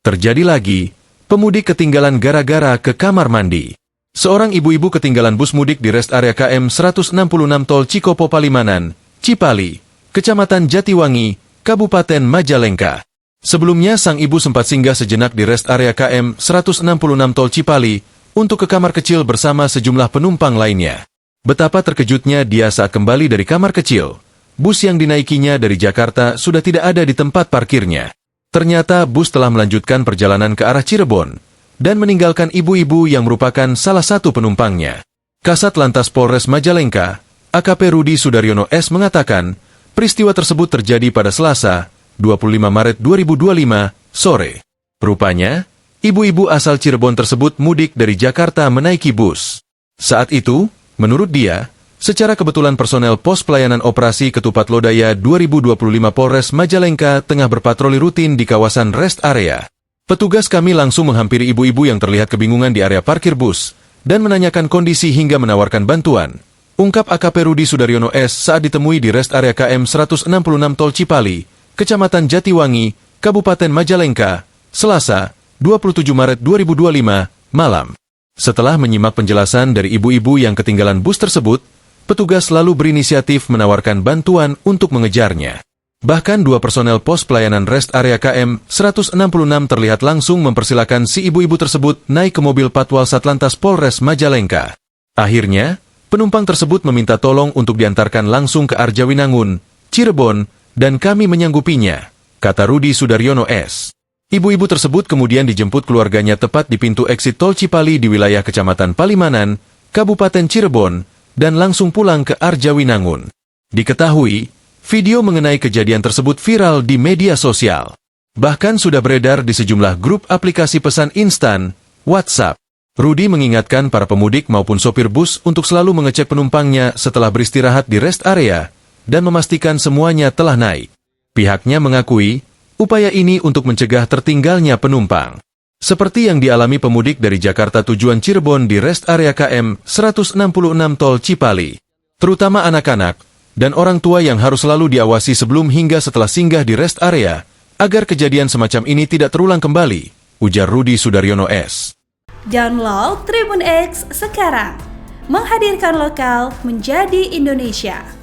Terjadi lagi, pemudik ketinggalan gara-gara ke kamar mandi. Seorang ibu-ibu ketinggalan bus mudik di rest area KM 166 Tol Cikopo Palimanan, Cipali, Kecamatan Jatiwangi, Kabupaten Majalengka. Sebelumnya sang ibu sempat singgah sejenak di rest area KM 166 Tol Cipali untuk ke kamar kecil bersama sejumlah penumpang lainnya. Betapa terkejutnya dia saat kembali dari kamar kecil. Bus yang dinaikinya dari Jakarta sudah tidak ada di tempat parkirnya. Ternyata bus telah melanjutkan perjalanan ke arah Cirebon dan meninggalkan ibu-ibu yang merupakan salah satu penumpangnya. Kasat Lantas Polres Majalengka, AKP Rudi Sudaryono S. mengatakan, peristiwa tersebut terjadi pada Selasa, 25 Maret 2025, sore. Rupanya, ibu-ibu asal Cirebon tersebut mudik dari Jakarta menaiki bus. Saat itu, menurut dia, secara kebetulan personel Pos Pelayanan Operasi Ketupat Lodaya 2025 Polres Majalengka tengah berpatroli rutin di kawasan rest area. Petugas kami langsung menghampiri ibu-ibu yang terlihat kebingungan di area parkir bus dan menanyakan kondisi hingga menawarkan bantuan. Ungkap AKP Rudi Sudaryono S. saat ditemui di rest area KM 166 Tol Cipali, Kecamatan Jatiwangi, Kabupaten Majalengka, Selasa, 27 Maret 2025, malam. Setelah menyimak penjelasan dari ibu-ibu yang ketinggalan bus tersebut, petugas lalu berinisiatif menawarkan bantuan untuk mengejarnya. Bahkan dua personel pos pelayanan rest area KM 166 terlihat langsung mempersilakan si ibu-ibu tersebut naik ke mobil Patwal Satlantas Polres Majalengka. Akhirnya, penumpang tersebut meminta tolong untuk diantarkan langsung ke Arjawinangun, Cirebon, dan kami menyanggupinya, kata Rudi Sudaryono S. Ibu-ibu tersebut kemudian dijemput keluarganya tepat di pintu eksit Tol Cipali di wilayah Kecamatan Palimanan, Kabupaten Cirebon, dan langsung pulang ke Arjawinangun. Diketahui, video mengenai kejadian tersebut viral di media sosial. Bahkan sudah beredar di sejumlah grup aplikasi pesan instan, WhatsApp. Rudi mengingatkan para pemudik maupun sopir bus untuk selalu mengecek penumpangnya setelah beristirahat di rest area dan memastikan semuanya telah naik. Pihaknya mengakui, upaya ini untuk mencegah tertinggalnya penumpang. Seperti yang dialami pemudik dari Jakarta tujuan Cirebon di rest area KM 166 Tol Cipali. Terutama anak-anak dan orang tua yang harus selalu diawasi sebelum hingga setelah singgah di rest area, agar kejadian semacam ini tidak terulang kembali, ujar Rudi Sudaryono S. Download Tribun X sekarang, menghadirkan lokal menjadi Indonesia.